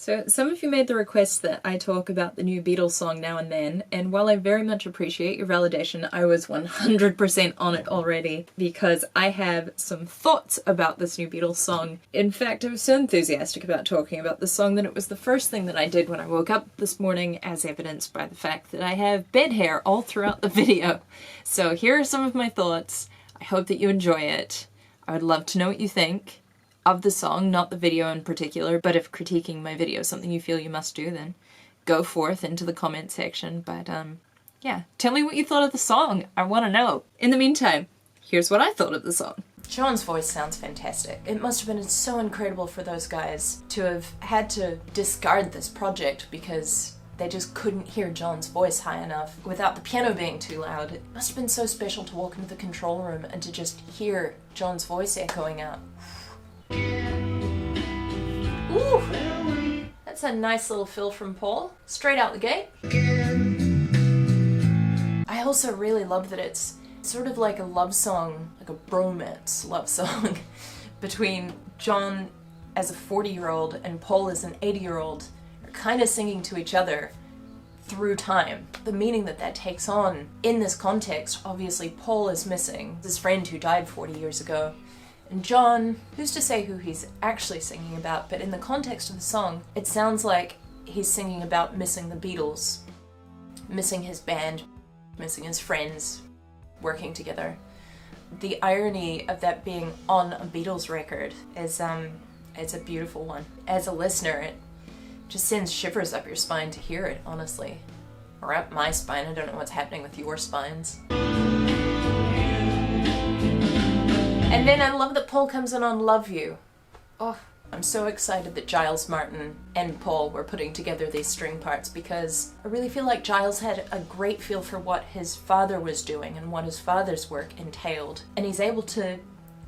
So some of you made the request that I talk about the new Beatles song now and then, and while I very much appreciate your validation, I was 100% on it already because I have some thoughts about this new Beatles song. In fact, I was so enthusiastic about talking about this song that it was the first thing that I did when I woke up this morning, as evidenced by the fact that I have bed hair all throughout the video. So here are some of my thoughts. I hope that you enjoy it. I would love to know what you think of the song, not the video in particular, but if critiquing my video is something you feel you must do, then go forth into the comment section. But yeah, tell me what you thought of the song. I want to know. In the meantime, here's what I thought of the song. John's voice sounds fantastic. It must have been so incredible for those guys to have had to discard this project because they just couldn't hear John's voice high enough without the piano being too loud. It must have been so special to walk into the control room and to just hear John's voice echoing out. Ooh, that's a nice little fill from Paul, straight out the gate. I also really love that it's sort of like a love song, like a bromance love song between John as a 40-year-old and Paul as an 80-year-old, kind of singing to each other through time. The meaning that that takes on in this context, obviously Paul is missing his friend who died 40 years ago. And John, who's to say who he's actually singing about, but in the context of the song, it sounds like he's singing about missing the Beatles, missing his band, missing his friends, working together. The irony of that being on a Beatles record is, it's a beautiful one. As a listener, it just sends shivers up your spine to hear it, honestly. Or up my spine, I don't know what's happening with your spines. And then I love that Paul comes in on Love You. Oh, I'm so excited that Giles Martin and Paul were putting together these string parts because I really feel like Giles had a great feel for what his father was doing and what his father's work entailed. And he's able to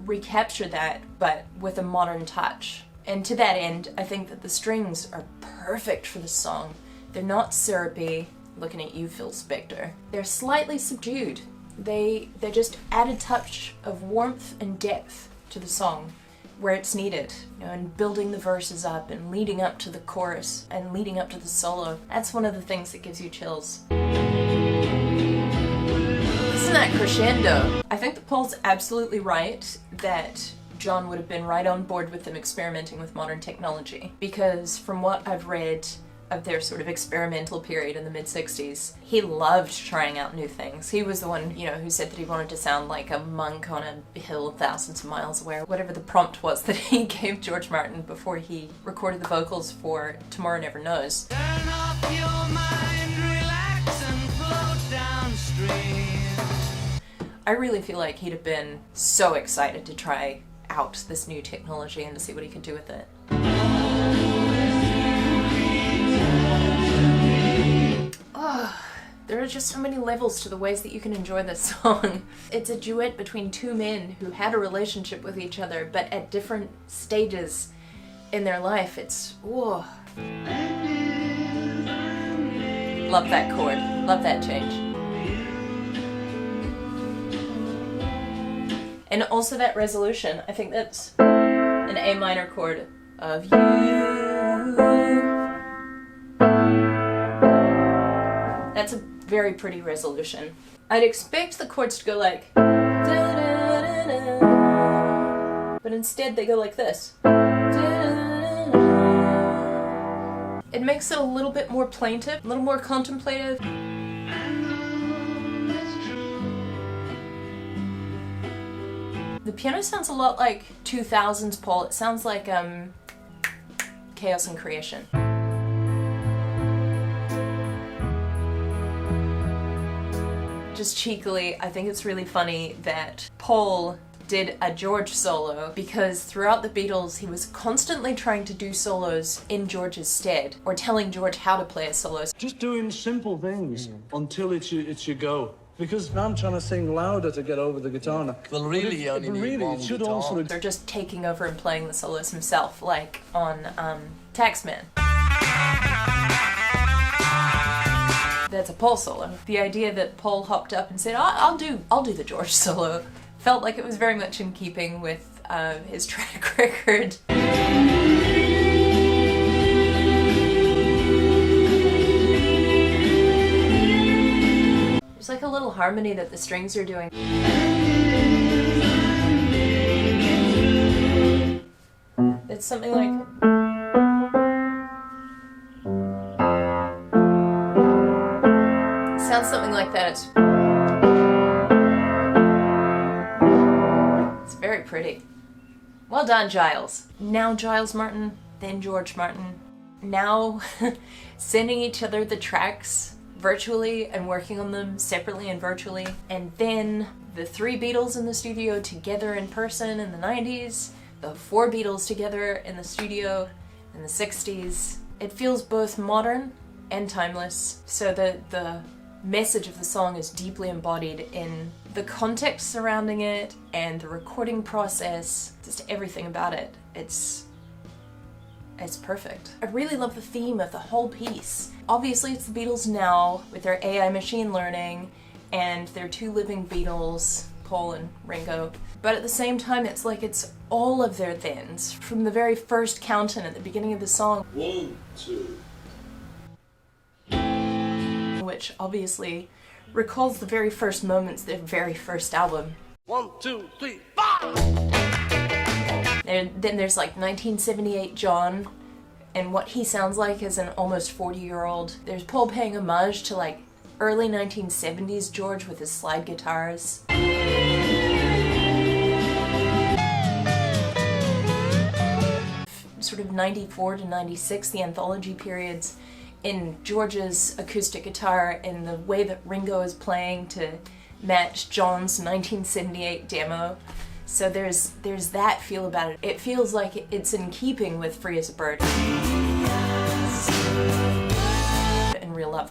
recapture that, but with a modern touch. And to that end, I think that the strings are perfect for the song. They're not syrupy, looking at you, Phil Spector. They're slightly subdued. They just add a touch of warmth and depth to the song where it's needed, you know, and building the verses up and leading up to the chorus and leading up to the solo. That's one of the things that gives you chills. Isn't that crescendo? I think that Paul's absolutely right that John would have been right on board with them experimenting with modern technology, because from what I've read of their sort of experimental period in the mid-60s, he loved trying out new things. He was the one, you know, who said that he wanted to sound like a monk on a hill thousands of miles away, or whatever the prompt was that he gave George Martin before he recorded the vocals for Tomorrow Never Knows. Turn off your mind, relax and float downstream. I really feel like he'd have been so excited to try out this new technology and to see what he could do with it. There are just so many levels to the ways that you can enjoy this song. It's a duet between two men who had a relationship with each other, but at different stages in their life. It's, whoa. Love that chord. Love that change. And also that resolution. I think that's an A minor chord of you. That's a very pretty resolution. I'd expect the chords to go like da, da, da, da, but instead they go like this. Da, da, da, da. It makes it a little bit more plaintive, a little more contemplative. The piano sounds a lot like 2000s Paul. It sounds like Chaos and Creation. Just cheekily, I think it's really funny that Paul did a George solo because throughout the Beatles he was constantly trying to do solos in George's stead or telling George how to play a solo. Just doing simple things until it's your go. Because I'm trying to sing louder to get over the guitar now. Well, really, you only need one guitar. Also... They're just taking over and playing the solos himself, like on Taxman. That's a Paul solo. The idea that Paul hopped up and said, I'll do the George solo, felt like it was very much in keeping with his track record. harmony that the strings are doing. It's something like... It sounds something like that. It's very pretty. Well done, Giles. Now Giles Martin, then George Martin. Now sending each other the tracks virtually and working on them separately and virtually. And then the 3 Beatles in the studio together in person in the 90s. The 4 Beatles together in the studio in the 60s. It feels both modern and timeless, so that the message of the song is deeply embodied in the context surrounding it and the recording process, just everything about it. It's perfect. I really love the theme of the whole piece. Obviously it's the Beatles now with their AI machine learning and their 2 living Beatles, Paul and Ringo. But at the same time, it's like it's all of their thens. From the very first count-in at the beginning of the song. 1, 2. Which obviously recalls the very first moments, their very first album. 1, 2, 3, 4! And then there's like 1978 John, and what he sounds like as an almost 40-year-old. There's Paul paying homage to like early 1970s George with his slide guitars. Sort of 94 to 96, the anthology periods, in George's acoustic guitar and the way that Ringo is playing to match John's 1978 demo. So there's that feel about it. It feels like it's in keeping with Free as a Bird and Real Love.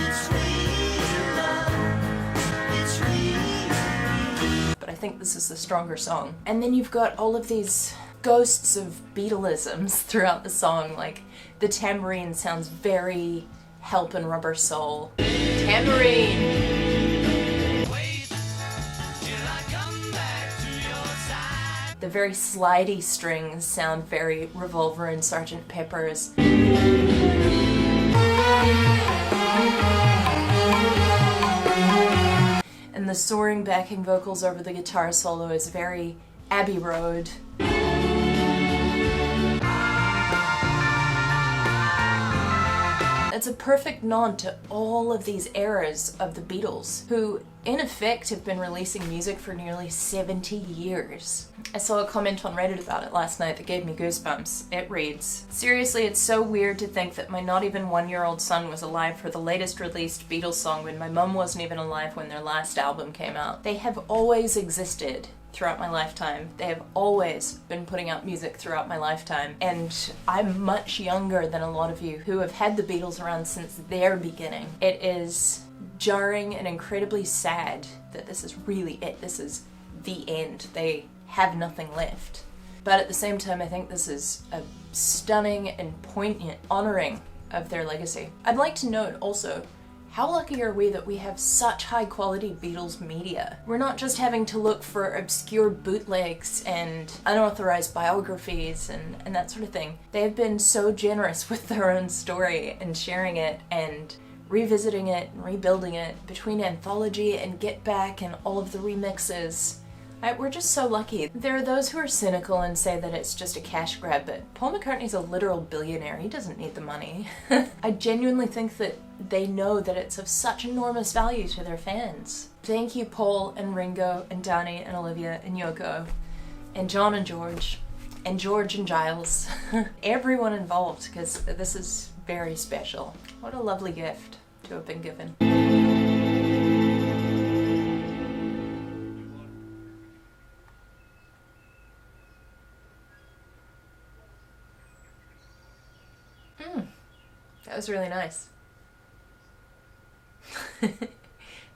But I think this is the stronger song. And then you've got all of these ghosts of Beatleisms throughout the song, like the tambourine sounds very Help and Rubber Soul. Tambourine! The very slidey strings sound very Revolver and Sgt. Pepper's. And the soaring backing vocals over the guitar solo is very Abbey Road. It's a perfect nod to all of these eras of the Beatles, who in effect have been releasing music for nearly 70 years. I saw a comment on Reddit about it last night that gave me goosebumps. It reads, "Seriously, it's so weird to think that my not even 1-year-old son was alive for the latest released Beatles song when my mum wasn't even alive when their last album came out. They have always existed throughout my lifetime. They have always been putting out music throughout my lifetime, and I'm much younger than a lot of you who have had the Beatles around since their beginning. It is jarring and incredibly sad that this is really it. This is the end. They have nothing left. But at the same time, I think this is a stunning and poignant honoring of their legacy. I'd like to note also, how lucky are we that we have such high quality Beatles media? We're not just having to look for obscure bootlegs and unauthorized biographies and that sort of thing. They have been so generous with their own story and sharing it and revisiting it and rebuilding it between Anthology and Get Back and all of the remixes. We're just so lucky. There are those who are cynical and say that it's just a cash grab, but Paul McCartney's a literal billionaire. He doesn't need the money. I genuinely think that they know that it's of such enormous value to their fans. Thank you, Paul and Ringo and Downey and Olivia and Yoko and John and George and Giles. Everyone involved, because this is very special. What a lovely gift to have been given. That was really nice.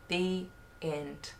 The end.